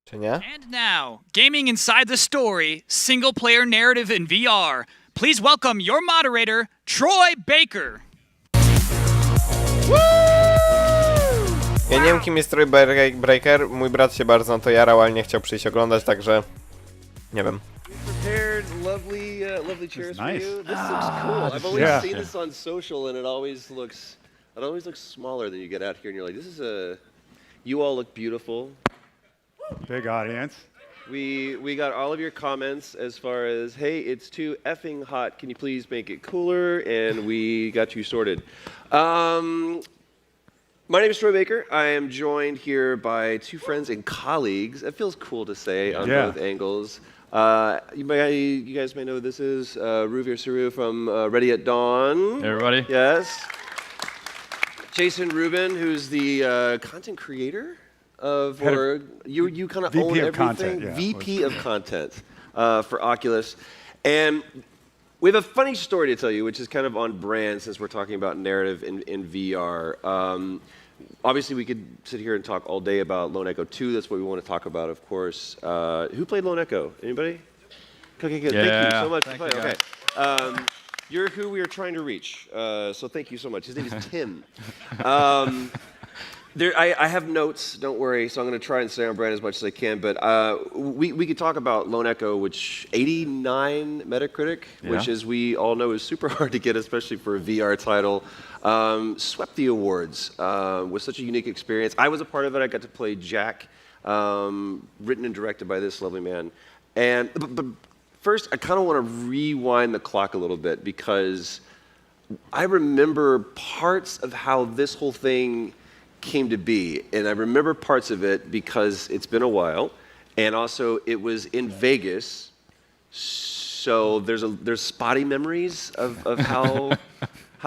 Czy nie? And now, gaming inside the story, single-player narrative in VR. Please welcome your moderator, Troy Baker. Ja nie wiem, kim jest Troy Baker. Mój brat się bardzo na to jarał, ale nie chciał przyjść oglądać, także nie wiem. Prepared lovely chairs for nice. you. This looks cool. I've always seen this on social, and it always looks smaller than you get out here, and you're like, this is a. You all look beautiful. Big audience. We got all of your comments as far as, hey, it's too effing hot. Can you please make it cooler? And we got you sorted. My name is Troy Baker. I am joined here by two friends and colleagues. It feels cool to say on both angles. You guys may know this is Ruvir Saru from Ready at Dawn. Hey everybody. Yes. Jason Rubin, who's the content creator of, or you kind of own everything. Content, yeah. VP of content for Oculus. And we have a funny story to tell you, which is kind of on brand since we're talking about narrative in VR. Obviously, we could sit here and talk all day about Lone Echo 2. That's what we want to talk about, of course. Who played Lone Echo? Anybody? Okay, good. Yeah. Thank you so much for Thank playing. you, Okay. You're who we are trying to reach. So thank you so much. His name is Tim. I have notes, don't worry, so I'm going to try and stay on brand as much as I can, but we could talk about Lone Echo, which 89 Metacritic, which as we all know is super hard to get, especially for a VR title, swept the awards with such a unique experience. I was a part of it. I got to play Jack, written and directed by this lovely man. But first, I kind of want to rewind the clock a little bit, because I remember parts of how this whole thing came to be, and I remember parts of it because it's been a while, and also it was in Vegas, so there's spotty memories of how it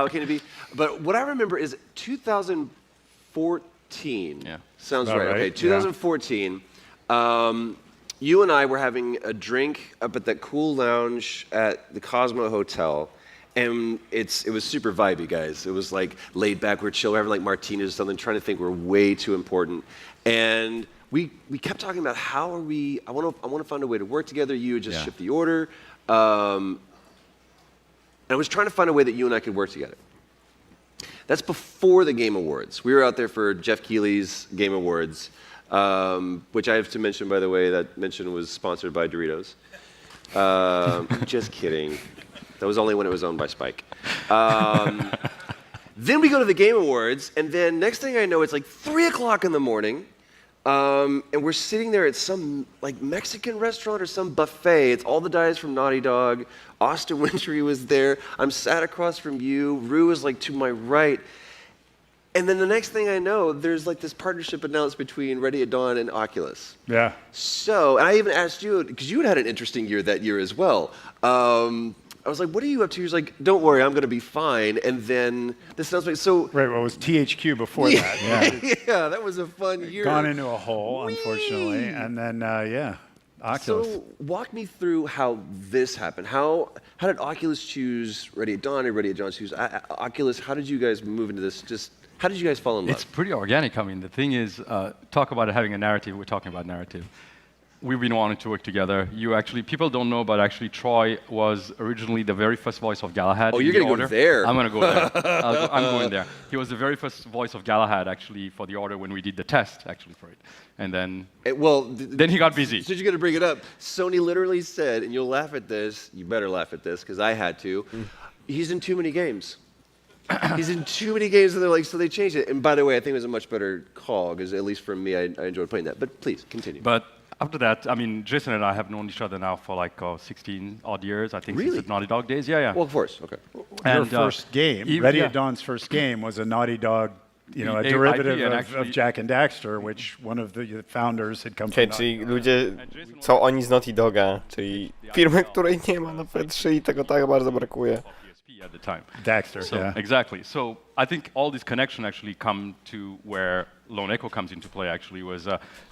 came to be. But what I remember is 2014. Yeah. Sounds About right. Okay, 2014. You and I were having a drink up at that cool lounge at the Cosmo Hotel. And it was super vibey, guys. It was like laid back, we're chill, we're having like martinis or something, trying to think we're way too important. And we kept talking about how are we, I want to find a way to work together. You would just ship the order. And I was trying to find a way that you and I could work together. That's before the Game Awards. We were out there for Jeff Keighley's Game Awards, which I have to mention, by the way, that mention was sponsored by Doritos. Just kidding. That was only when it was owned by Spike. Then we go to the Game Awards, and then next thing I know, it's like 3 o'clock in the morning, and we're sitting there at some like Mexican restaurant or some buffet. It's all the guys from Naughty Dog. Austin Wintry was there. I'm sat across from you. Rue is like to my right. And then the next thing I know, there's like this partnership announced between Ready at Dawn and Oculus. Yeah. So, and I even asked you, because you had an interesting year that year as well. I was like, what are you up to? He was like, don't worry, I'm going to be fine. And then this sounds like, so. Right, well, it was THQ before that. Yeah. Yeah, that was a fun year. Gone into a hole, unfortunately. And then, Oculus. So walk me through how this happened. How did Oculus choose Ready at Dawn and Ready at Dawn choose Oculus? How did you guys move into this? How did you guys fall in love? It's pretty organic. I mean, the thing is, talk about having a narrative. We're talking about narrative. We've been wanting to work together. People don't know, but actually Troy was originally the very first voice of Galahad. Oh, you're going to go there. I'm going to go there. I'm going there. He was the very first voice of Galahad, actually, for the Order when we did the test, actually, for it. And then, then he got busy. So you're going to bring it up. Sony literally said, and you'll laugh at this, you better laugh at this, because I had to, he's in too many games. He's in too many games, and they're like, so they changed it. And by the way, I think it was a much better call, because at least for me, I enjoyed playing that. But please, continue. But after that, I mean, Jason and I have known each other now for like 16 odd years, I think, really? since the Naughty Dog days. Yeah. Well, of course, okay. Your first game, Ready at Dawn's first game, was a Naughty Dog, a derivative of Jack and Daxter, which one of the founders had come from. Czyli ludzie, co oni z Naughty Doga, czyli firmy, której nie ma na P3 i tego tak bardzo brakuje. At the time. Daxter, Exactly. So I think all this connection actually come to where Lone Echo comes into play. Actually, was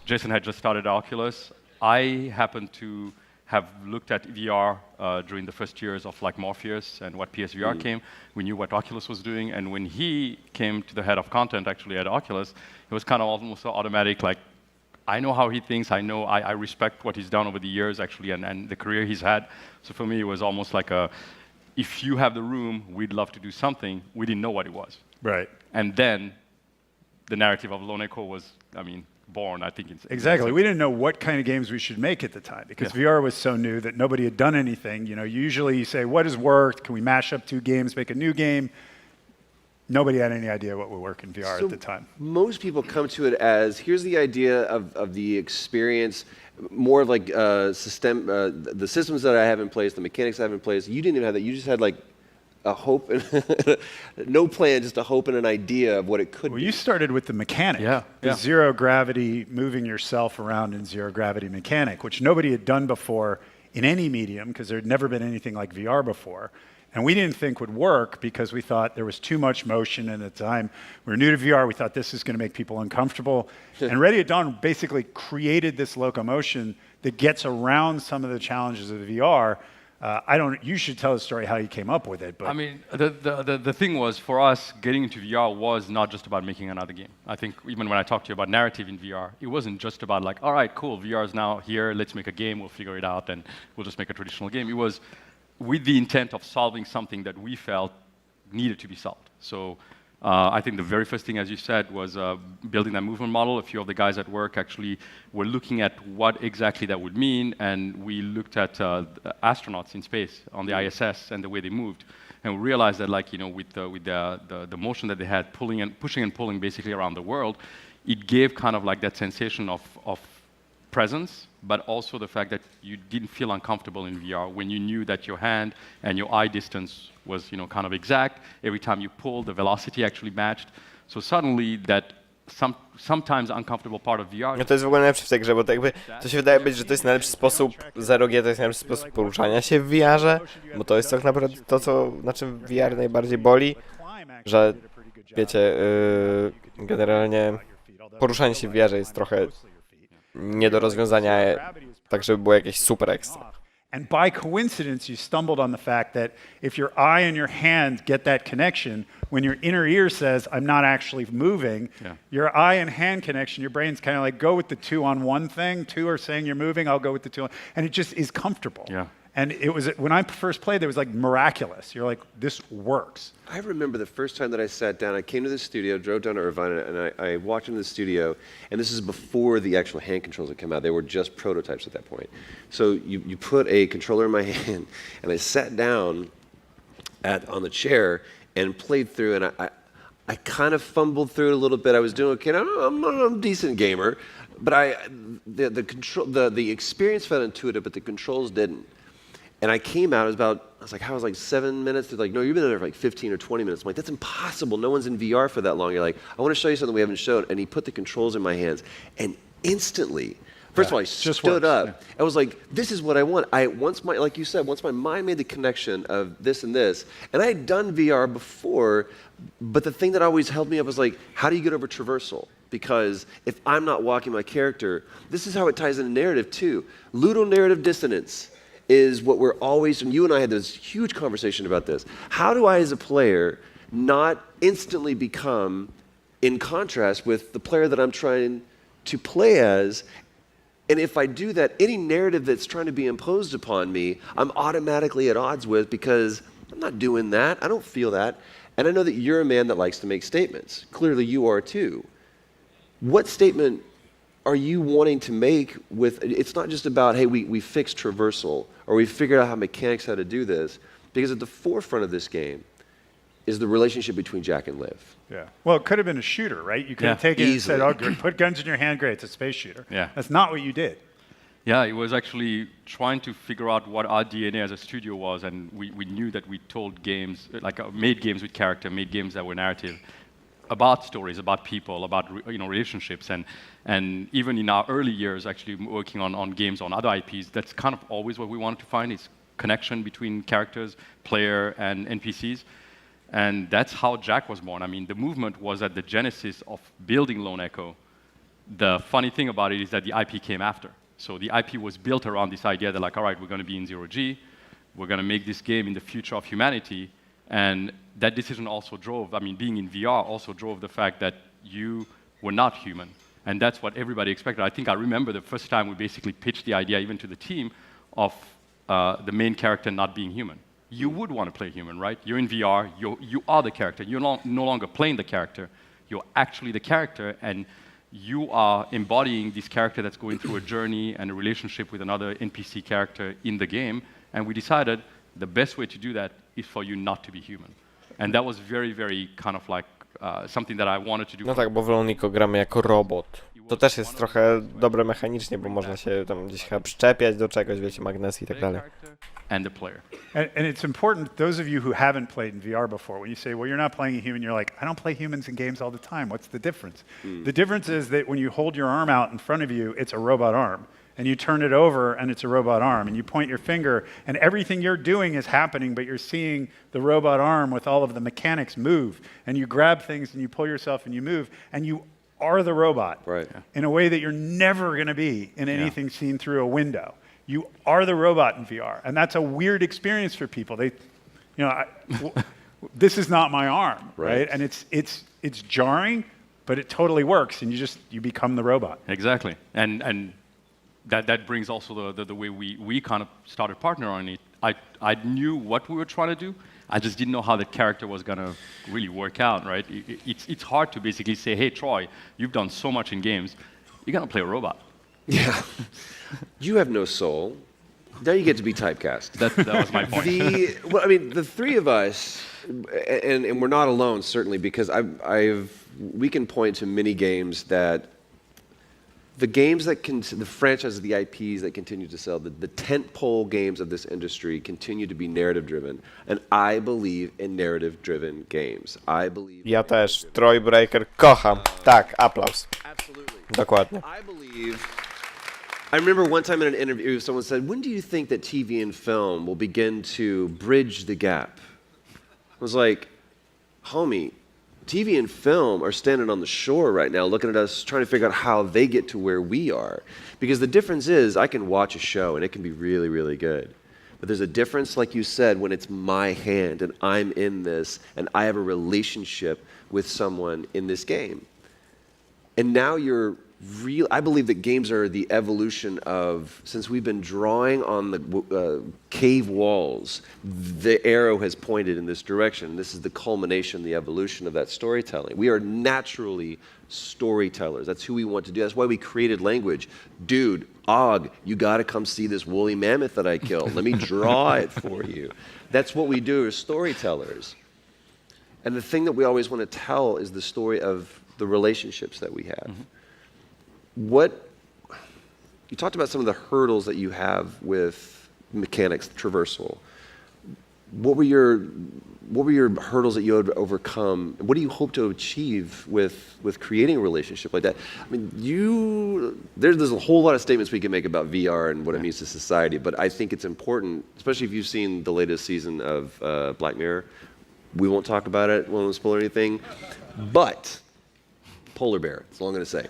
Jason had just started Oculus. I happened to have looked at VR during the first years of like Morpheus and what PSVR came. We knew what Oculus was doing, and when he came to the head of content actually at Oculus, it was kind of almost automatic. Like, I know how he thinks. I respect what he's done over the years, actually, and the career he's had. So for me, it was almost like if you have the room, we'd love to do something. We didn't know what it was. Right. And then the narrative of Lone Echo was, born, I think. Exactly. We didn't know what kind of games we should make at the time because VR was so new that nobody had done anything. Usually you say, what has worked? Can we mash up 2 games, make a new game? Nobody had any idea what would work in VR at the time. Most people come to it as, here's the idea of the experience, more of like the systems that I have in place, the mechanics I have in place. You didn't even have that. You just had like a hope, and no plan, just a hope and an idea of what it could be. Well, you started with the mechanic, the zero gravity, moving yourself around in zero gravity mechanic, which nobody had done before in any medium because there had never been anything like VR before. And we didn't think would work because we thought there was too much motion, and at the time we were new to VR, we thought this is going to make people uncomfortable. And Ready at Dawn basically created this locomotion that gets around some of the challenges of VR. You should tell the story how you came up with it. But the thing was, for us, getting into VR was not just about making another game. I think even when I talked to you about narrative in VR, it wasn't just about like, all right, cool, VR is now here, let's make a game, we'll figure it out, and we'll just make a traditional game. It was with the intent of solving something that we felt needed to be solved. So I think the very first thing, as you said, was building that movement model. A few of the guys at work actually were looking at what exactly that would mean, and we looked at astronauts in space on the ISS and the way they moved, and we realized that, with the motion that they had, pushing and pulling basically around the world, it gave kind of like that sensation of presence, but also the fact that you didn't feel uncomfortable in VR when you knew that your hand and your eye distance was, kind of exact. Every time you pulled, the velocity actually matched. So suddenly that sometimes uncomfortable part of VR. No to jest w ogóle najlepsze w tej grze, bo to jakby to się wydaje być, że to jest najlepszy sposób 0G, to jest najlepszy sposób poruszania się w VR-ze, bo to jest tak naprawdę to, na czym VR najbardziej boli, że wiecie, generalnie poruszanie się w VR-ze jest trochę nie do rozwiązania, tak żeby było jakieś super ekstra. And by coincidence, you stumbled on the fact that if your eye and your hand get that connection, when your inner ear says, I'm not actually moving, your eye and hand connection, your brain's kind of like, go with the 2 on 1 thing. 2 are saying you're moving, I'll go with the 2 on, and it just is comfortable. Yeah. And it was, when I first played, it was like miraculous. You're like, this works. I remember the first time that I sat down, I came to the studio, drove down to Irvine, and I walked into the studio, and this is before the actual hand controls had come out. They were just prototypes at that point. So you put a controller in my hand, and I sat down on the chair and played through, and I kind of fumbled through it a little bit. I was doing okay. I'm a decent gamer, but the experience felt intuitive, but the controls didn't. And I came out, I was like 7 minutes. They're like, no, you've been there for like 15 or 20 minutes. I'm like, that's impossible. No one's in VR for that long. You're like, I want to show you something we haven't shown. And he put the controls in my hands. And instantly, first of all, I stood up. I was like, this is what I want. Like you said, once my mind made the connection of this and this, and I had done VR before, but the thing that always held me up was like, how do you get over traversal? Because if I'm not walking my character, this is how it ties into narrative too. Ludonarrative dissonance is what we're always, and you and I had this huge conversation about this. How do I, as a player, not instantly become in contrast with the player that I'm trying to play as? And if I do that, any narrative that's trying to be imposed upon me, I'm automatically at odds with because I'm not doing that. I don't feel that. And I know that you're a man that likes to make statements. Clearly you are too. What statement are you wanting to make with, it's not just about, hey, we fixed traversal, or we figured out how mechanics how to do this, because at the forefront of this game is the relationship between Jack and Liv. Yeah. Well, it could have been a shooter, right? You could have taken it and said, oh, put guns in your hand, great, it's a space shooter. Yeah. That's not what you did. Yeah, it was actually trying to figure out what our DNA as a studio was, and we knew that we told games, made games with character, made games that were narrative, about stories, about people, about relationships, and even in our early years, actually working on games on other IPs, that's kind of always what we wanted to find is connection between characters, player, and NPCs, and that's how Jack was born. I mean, the movement was at the genesis of building Lone Echo. The funny thing about it is that the IP came after. So the IP was built around this idea that like, all right, we're going to be in 0G, we're going to make this game in the future of humanity, and that decision also drove, being in VR also drove the fact that you were not human. And that's what everybody expected. I think I remember the first time we basically pitched the idea even to the team of the main character not being human. You would want to play human, right? You're in VR, you are the character. You're no longer playing the character. You're actually the character, and you are embodying this character that's going through a journey and a relationship with another NPC character in the game. And we decided the best way to do that is for you not to be human. And that was very, very kind of like something that I wanted to do. No tak, bo w Lonico gramy jako robot. To też jest trochę dobre mechanicznie, bo można się tam gdzieś chyba przyczepiać do czegoś, wiecie, magnesy i tak dalej. And the player. And it's important, those of you who haven't played in VR before, when you say, well, you're not playing a human, you're like, I don't play humans in games all the time. What's the difference? The difference is that when you hold your arm out in front of you, it's a robot arm. And you turn it over, and it's a robot arm. And you point your finger, and everything you're doing is happening, but you're seeing the robot arm with all of the mechanics move. And you grab things, and you pull yourself, and you move. And you are the robot in a way that you're never going to be in anything seen through a window. You are the robot in VR, and that's a weird experience for people. They, you know, this is not my arm, right? And it's jarring, but it totally works, and you become the robot. Exactly, and that brings also the way we kind of started partnering on it. I knew what we were trying to do. I just didn't know how the character was going to really work out, right? It's hard to basically say, hey, Troy, you've done so much in games. You're going to play a robot. Yeah. You have no soul. Now you get to be typecast. That was my point. Well, I mean, the three of us, and we're not alone, certainly, because we can point to many games that the games that the franchises, the IPs that continue to sell, the tentpole games of this industry continue to be narrative-driven, and I believe in narrative-driven games. I believe. Ja też. Troy Baker kocham. Tak, aplauz. Absolutely. Dokładnie. I remember one time in an interview, someone said, when do you think that TV and film will begin to bridge the gap? I was like, homie, TV and film are standing on the shore right now looking at us trying to figure out how they get to where we are. Because the difference is I can watch a show and it can be really, really good. But there's a difference, like you said, when it's my hand and I'm in this and I have a relationship with someone in this game. And now I believe that games are the evolution of, since we've been drawing on the cave walls, the arrow has pointed in this direction. This is the culmination, the evolution of that storytelling. We are naturally storytellers. That's who we want to do. That's why we created language. Dude, Og, you got to come see this woolly mammoth that I killed. Let me draw it for you. That's what we do as storytellers. And the thing that we always want to tell is the story of the relationships that we have. You talked about some of the hurdles that you have with mechanics, traversal. What were your hurdles that you had to overcome? What do you hope to achieve with creating a relationship like that? I mean, there's a whole lot of statements we can make about VR and what it means to society, but I think it's important, especially if you've seen the latest season of Black Mirror. We won't talk about it, we won't spoil anything, but polar bear, that's all I'm going to say.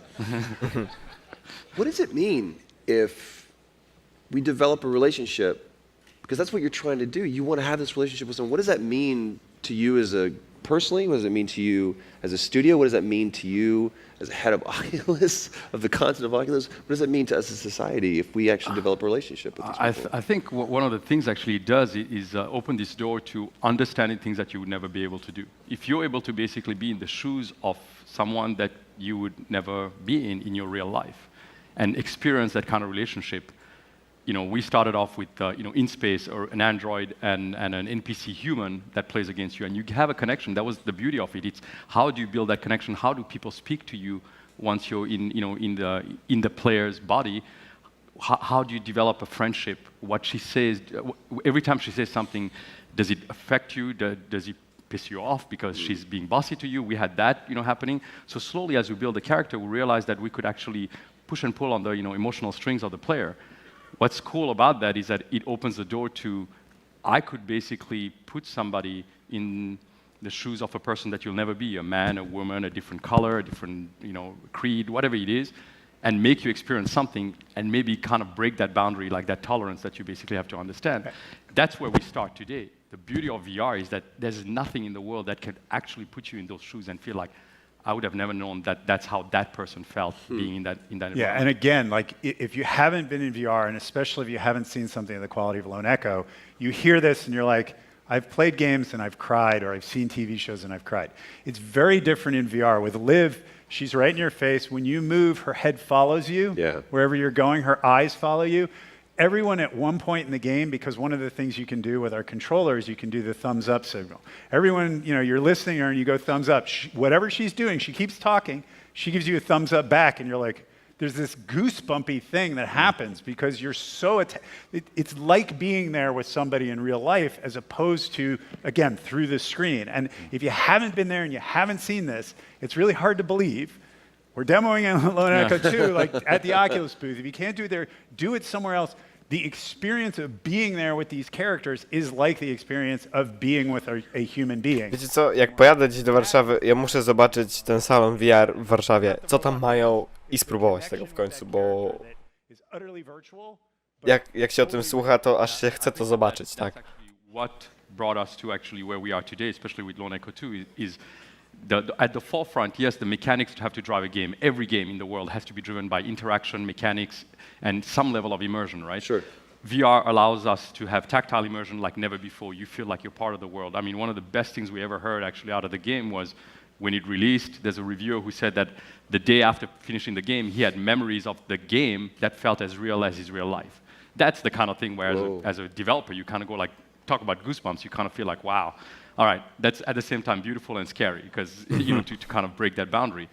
What does it mean if we develop a relationship? Because that's what you're trying to do. You want to have this relationship with someone. What does that mean to you personally? What does it mean to you as a studio? What does that mean to you as a head of Oculus, of the content of Oculus? What does that mean to us as a society if we actually develop a relationship with these people? I think one of the things actually it does is open this door to understanding things that you would never be able to do. If you're able to basically be in the shoes of someone that you would never be in your real life and experience that kind of relationship. You know, we started off with, in space, or an android and an NPC human that plays against you, and you have a connection. That was the beauty of it. It's how do you build that connection? How do people speak to you once you're in the player's body? How do you develop a friendship? What she says, every time she says something, does it affect you? Does it piss you off because she's being bossy to you? We had that, happening. So slowly, as we build the character, we realized that we could actually push and pull on the, emotional strings of the player. What's cool about that is that it opens the door to, I could basically put somebody in the shoes of a person that you'll never be, a man, a woman, a different color, a different, creed, whatever it is, and make you experience something and maybe kind of break that boundary, like that tolerance that you basically have to understand. That's where we start today. The beauty of VR is that there's nothing in the world that can actually put you in those shoes and feel like, I would have never known that that's how that person felt being in that environment. Yeah, and again, like if you haven't been in VR, and especially if you haven't seen something of the quality of Lone Echo, you hear this and you're like, I've played games and I've cried, or I've seen TV shows and I've cried. It's very different in VR. With Liv, she's right in your face. When you move, her head follows you. Yeah. Wherever you're going, her eyes follow you. Everyone at one point in the game, because one of the things you can do with our controller is you can do the thumbs up signal. Everyone, you know, you're listening to her and you go thumbs up. Whatever she's doing, she keeps talking, she gives you a thumbs up back, and you're like, there's this goosebumpy thing that happens because you're so, it's like being there with somebody in real life as opposed to, again, through the screen. And if you haven't been there and you haven't seen this, it's really hard to believe. We're demoing in Lone Echo 2, like at the Oculus booth. If you can't do it there, do it somewhere else. The experience of being there with these characters is like the experience of being with a human being. Wiecie co, jak pojadę dziś do Warszawy, ja muszę zobaczyć ten salon VR w Warszawie, co tam mają i spróbować tego w końcu, bo jak się o tym słucha, to aż się chce to zobaczyć, tak? What brought us to actually where we are today, especially with Lone Echo 2, is at the forefront, yes, the mechanics to have to drive a game. Every game in the world has to be driven by interaction, mechanics, and some level of immersion, right? Sure. VR allows us to have tactile immersion like never before. You feel like you're part of the world. I mean, one of the best things we ever heard actually out of the game was when it released, there's a reviewer who said that the day after finishing the game, he had memories of the game that felt as real as his real life. That's the kind of thing where as a developer, you kind of go like, talk about goosebumps, you kind of feel like, wow. All right, that's at the same time beautiful and scary because, you know, to kind of break that boundary.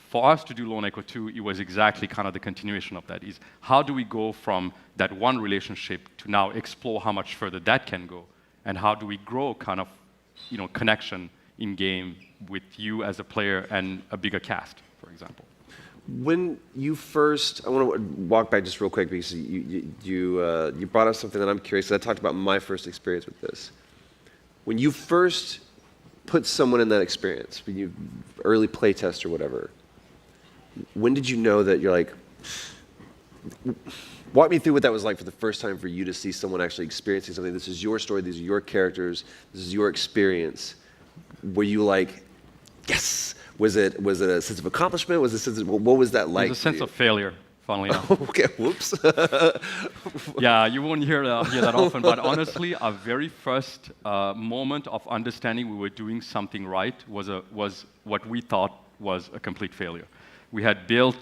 For us to do Lone Echo 2, it was exactly kind of the continuation of that. Is how do we go from that one relationship to now explore how much further that can go, and how do we grow kind of, you know, connection in game with you as a player and a bigger cast, for example. When you first, I want to walk back just real quick because you brought up something that I'm curious. I talked about my first experience with this. When you first put someone in that experience, when you early play test or whatever, when did you know that you're like, walk me through what that was like for the first time for you to see someone actually experiencing something. This is your story, these are your characters, this is your experience. Were you like, yes? Was it a sense of accomplishment? Was it a sense of, what was that like? It was a sense of failure, funnily enough. Okay, whoops. Yeah, you won't hear that often, but honestly, our very first moment of understanding we were doing something right was what we thought was a complete failure. We had built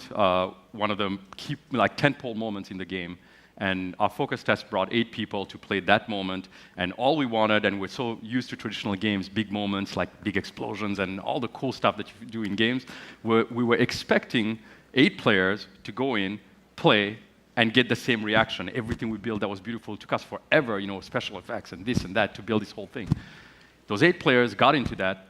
one of the key, like, tentpole moments in the game, and our focus test brought 8 people to play that moment, and all we wanted, and we're so used to traditional games, big moments like big explosions and all the cool stuff that you do in games, we were expecting 8 players to go in, play, and get the same reaction. Everything we built that was beautiful took us forever, you know, special effects and this and that to build this whole thing. Those 8 players got into that,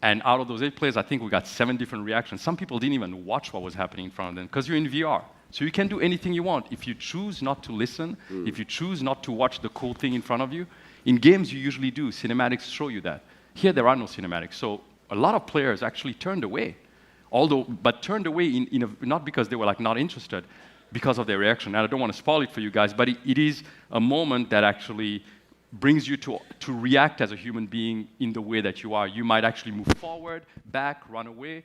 and out of those 8 players, I think we got 7 different reactions. Some people didn't even watch what was happening in front of them because you're in VR. So you can do anything you want. If you choose not to listen, if you choose not to watch the cool thing in front of you, in games you usually do. Cinematics show you that. Here there are no cinematics. So a lot of players actually turned away. But turned away not because they were like not interested, because of their reaction. And I don't want to spoil it for you guys, but it is a moment that actually brings you to react as a human being in the way that you are. You might actually move forward, back, run away.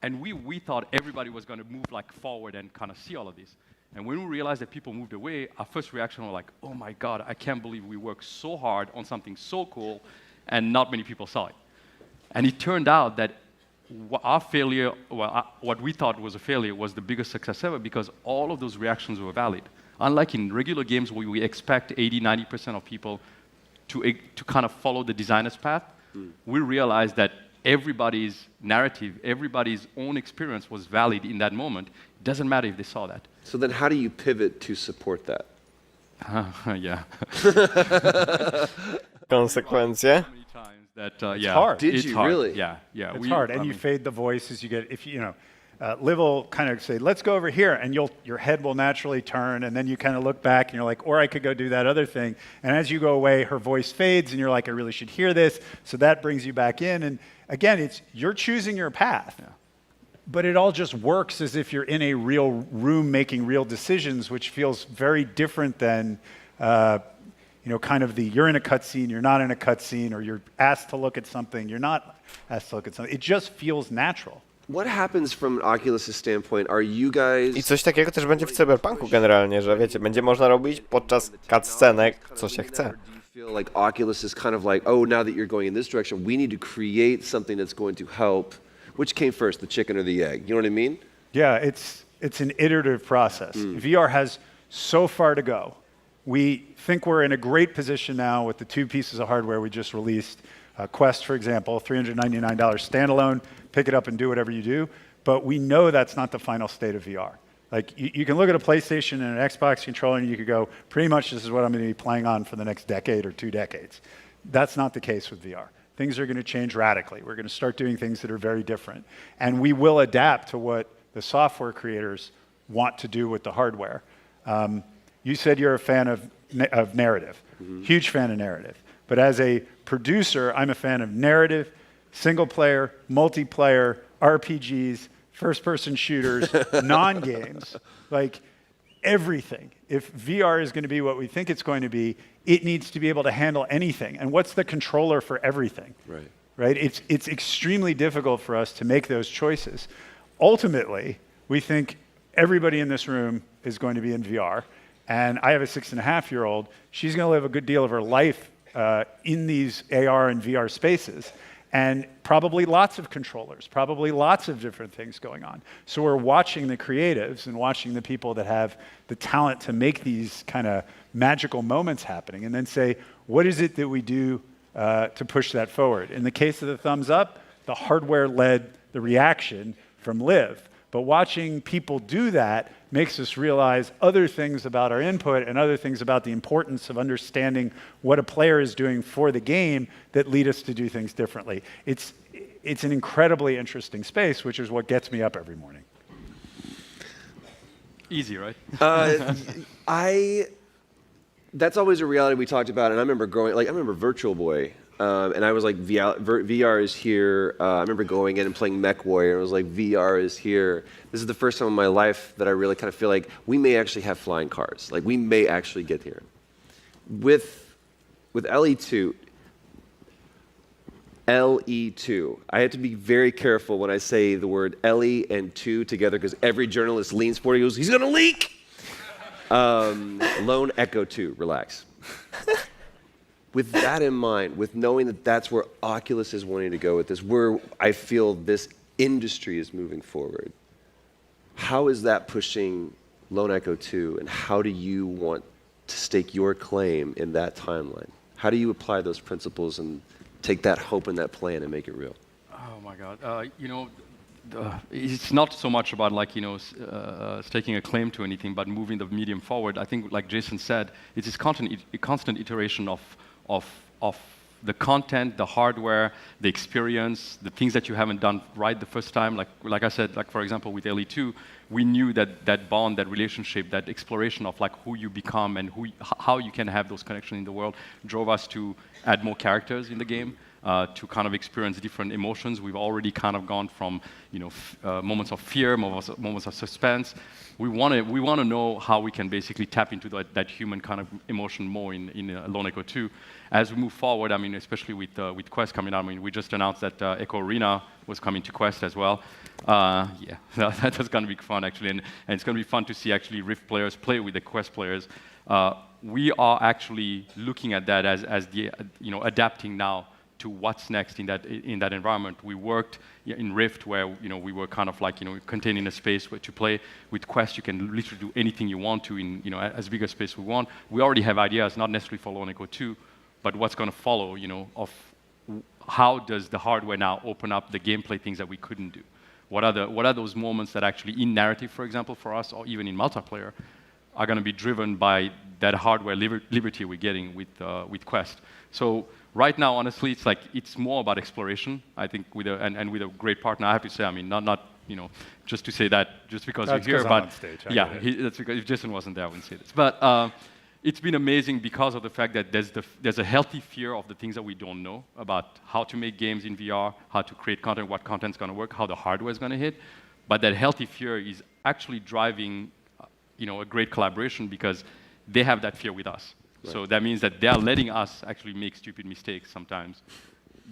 And we thought everybody was going to move like forward and kind of see all of this. And when we realized that people moved away, our first reaction was like, oh my God, I can't believe we worked so hard on something so cool and not many people saw it. And it turned out that our failure, what we thought was a failure, was the biggest success ever because all of those reactions were valid. Unlike in regular games where we expect 80-90% of people to kind of follow the designer's path, we realized that everybody's narrative, everybody's own experience was valid in that moment. It doesn't matter if they saw that. So then how do you pivot to support that? Yeah. Konsekwencje? It's hard. Did you hard. really? Yeah. It's hard, and you fade the voice as you get, Liv will kind of say, let's go over here, and your head will naturally turn, and then you kind of look back, and you're like, or I could go do that other thing. And as you go away, her voice fades, and you're like, I really should hear this. So that brings you back in. And again, you're choosing your path. Yeah. But it all just works as if you're in a real room making real decisions, which feels very different than, kind of you're in a cutscene, you're not in a cutscene, or you're asked to look at something, you're not. has to look at something. It just feels natural. What happens from Oculus's standpoint? Are you guys... I coś takiego też będzie w Cyberpunku generalnie, że wiecie, będzie można robić podczas cutscenek, co się chce. Do you feel like Oculus is kind of like, oh, now that you're going in this direction, we need to create something that's going to help? Which came first, the chicken or the egg? You know what I mean? Yeah, it's an iterative process. VR has so far to go. We think we're in a great position now with the 2 pieces of hardware we just released. Quest, for example, $399 standalone, pick it up and do whatever you do. But we know that's not the final state of VR. Like, you can look at a PlayStation and an Xbox controller and you could go, pretty much this is what I'm going to be playing on for the next decade or 2 decades. That's not the case with VR. Things are going to change radically. We're going to start doing things that are very different. And we will adapt to what the software creators want to do with the hardware. You said you're a fan of narrative. Huge fan of narrative. But as a producer, I'm a fan of narrative, single player, multiplayer, RPGs, first-person shooters, non-games, like everything. If VR is going to be what we think it's going to be, it needs to be able to handle anything. And what's the controller for everything? Right? It's extremely difficult for us to make those choices. Ultimately, we think everybody in this room is going to be in VR. And I have a 6.5-year-old. She's going to live a good deal of her life in these AR and VR spaces, and probably lots of controllers, probably lots of different things going on. So we're watching the creatives and watching the people that have the talent to make these kind of magical moments happening, and then say, what is it that we do to push that forward? In the case of the thumbs up, the hardware led the reaction from Live. But watching people do that makes us realize other things about our input and other things about the importance of understanding what a player is doing for the game that lead us to do things differently. It's an incredibly interesting space, which is what gets me up every morning. Easy, right? That's always a reality we talked about, and I remember I remember Virtual Boy. And I was like, VR is here. I remember going in and playing Mech Warrior, and I was like, VR is here. This is the first time in my life that I really kind of feel like we may actually have flying cars. Like, we may actually get here. With LE2, I have to be very careful when I say the word LE and 2 together, because every journalist leans forward and goes, he's going to leak! Lone Echo 2, relax. With that in mind, with knowing that that's where Oculus is wanting to go with this, where I feel this industry is moving forward, how is that pushing Lone Echo 2, and how do you want to stake your claim in that timeline? How do you apply those principles and take that hope and that plan and make it real? Oh my God, it's not so much about staking a claim to anything, but moving the medium forward. I think, like Jason said, it's this constant iteration of the content, the hardware, the experience, the things that you haven't done right the first time. Like I said, like for example with LE2, we knew that bond, that relationship, that exploration of like who you become and how you can have those connections in the world drove us to add more characters in the game. To kind of experience different emotions. We've already kind of gone from moments of fear, moments of suspense. We want to know how we can basically tap into that human kind of emotion more in Lone Echo 2. As we move forward, I mean, especially with Quest coming out, I mean, we just announced that Echo Arena was coming to Quest as well. Yeah, that's going to be fun actually, and it's going to be fun to see actually Rift players play with the Quest players. We are actually looking at that as the adapting now to what's next in that environment. We worked in Rift where we were kind of like containing a space where to play. With Quest, you can literally do anything you want to in as big a space we want. We already have ideas, not necessarily for Lone Echo 2, but what's going to follow. Of how does the hardware now open up the gameplay things that we couldn't do? What are those moments that actually in narrative, for example, for us, or even in multiplayer, are going to be driven by that hardware liberty we're getting with Quest? So. Right now, honestly, it's more about exploration. I think with a great partner. I have to say, I mean, not just to say that just because that's you're here, but on stage, yeah, that's because if Jason wasn't there, I wouldn't say this. But it's been amazing because of the fact that there's a healthy fear of the things that we don't know about how to make games in VR, how to create content, what content's going to work, how the hardware is going to hit. But that healthy fear is actually driving, a great collaboration because they have that fear with us. Right. So that means that they are letting us actually make stupid mistakes sometimes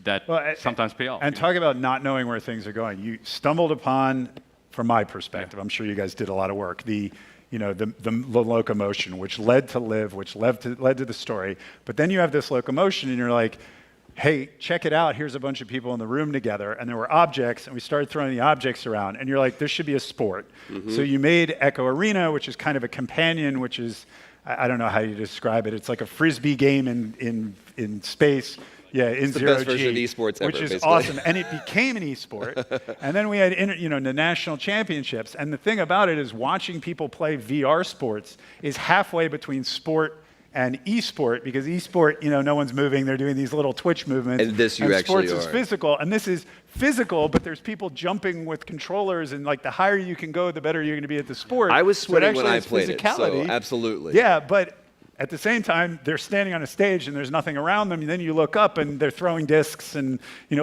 that sometimes pay off. And talk about not knowing where things are going. You stumbled upon, from my perspective, I'm sure you guys did a lot of work, the locomotion, which led to Live, which led to the story. But then you have this locomotion, and you're like, hey, check it out. Here's a bunch of people in the room together, and there were objects, and we started throwing the objects around, and you're like, this should be a sport. So you made Echo Arena, which is kind of a companion, which is, I don't know how you describe it. It's like a Frisbee game in space. Yeah, in the zero best version of G, esports ever, which is basically. awesome, and it became an esport. And then we had the national championships. And the thing about it is, watching people play VR sports is halfway between sport and esport, because esport, no one's moving, they're doing these little twitch movements. And this you and actually sports is physical, and this is physical, but there's people jumping with controllers, and like the higher you can go, the better you're going to be at the sport. I was sweating when I it's played it, so physicality. absolutely. Yeah, but at the same time, they're standing on a stage and there's nothing around them, and then you look up and they're throwing discs and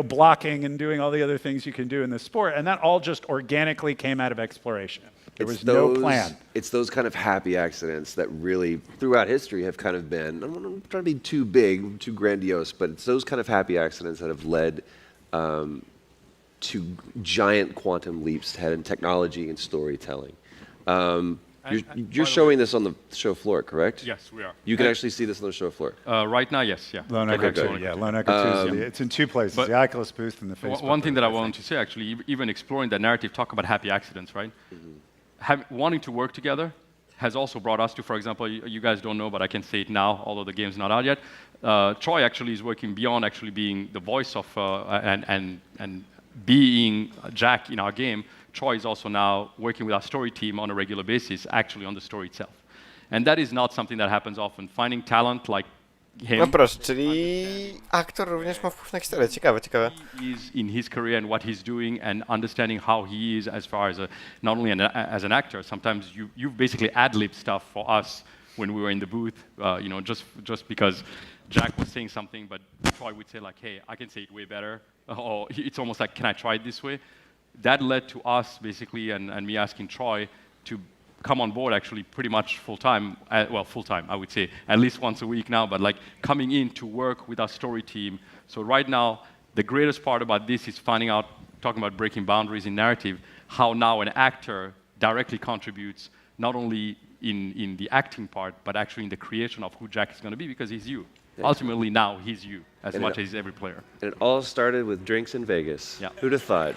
blocking and doing all the other things you can do in this sport, and that all just organically came out of exploration. There was no plan. It's those kind of happy accidents that really, throughout history, have kind of been, I'm not trying to be too big, too grandiose, but it's those kind of happy accidents that have led to giant quantum leaps ahead in technology and storytelling. You're showing this on the show floor, correct? Yes, we are. You can actually see this on the show floor. Right now, yes, yeah. Lone Echo 2, yeah. Lone Echo 2, it's in two places, the Oculus booth and the Facebook One thing booth, that I wanted to say, actually, even exploring that narrative, talk about happy accidents, right? Wanting to work together has also brought us to, for example, you guys don't know, but I can say it now, although the game's not out yet. Troy actually is working beyond actually being the voice of and being Jack in our game. Troy is also now working with our story team on a regular basis, actually on the story itself. And that is not something that happens often. Finding talent like him. No proszę, czyli aktor również ma wpływ na historię. Ciekawe. Is in his career and what he's doing, and understanding how he is as far as not only as an actor. Sometimes you've basically ad-lib stuff for us when we were in the booth, just because Jack was saying something, but Troy would say like, hey, I can say it way better. Or it's almost like, can I try it this way? That led to us basically, and me asking Troy to come on board actually pretty much full-time, full-time I would say, at least once a week now, but like coming in to work with our story team. So right now, the greatest part about this is finding out, talking about breaking boundaries in narrative, how now an actor directly contributes not only in the acting part, but actually in the creation of who Jack is going to be, because he's you. Yeah. Ultimately now, he's you, as much as every player. And it all started with drinks in Vegas. Yeah. Who'd have thought?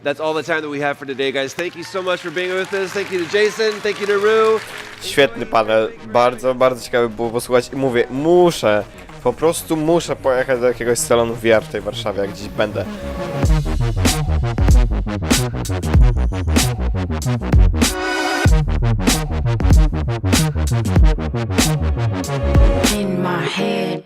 That's all the time that we have for today, guys. Thank you so much for being with us. Thank you to Jason. Thank you to Rue. Świetny panel. Bardzo, bardzo ciekawe było posłuchać. I mówię, po prostu muszę pojechać do jakiegoś salonu VR w tej Warszawie, jak gdzieś będę. In my head.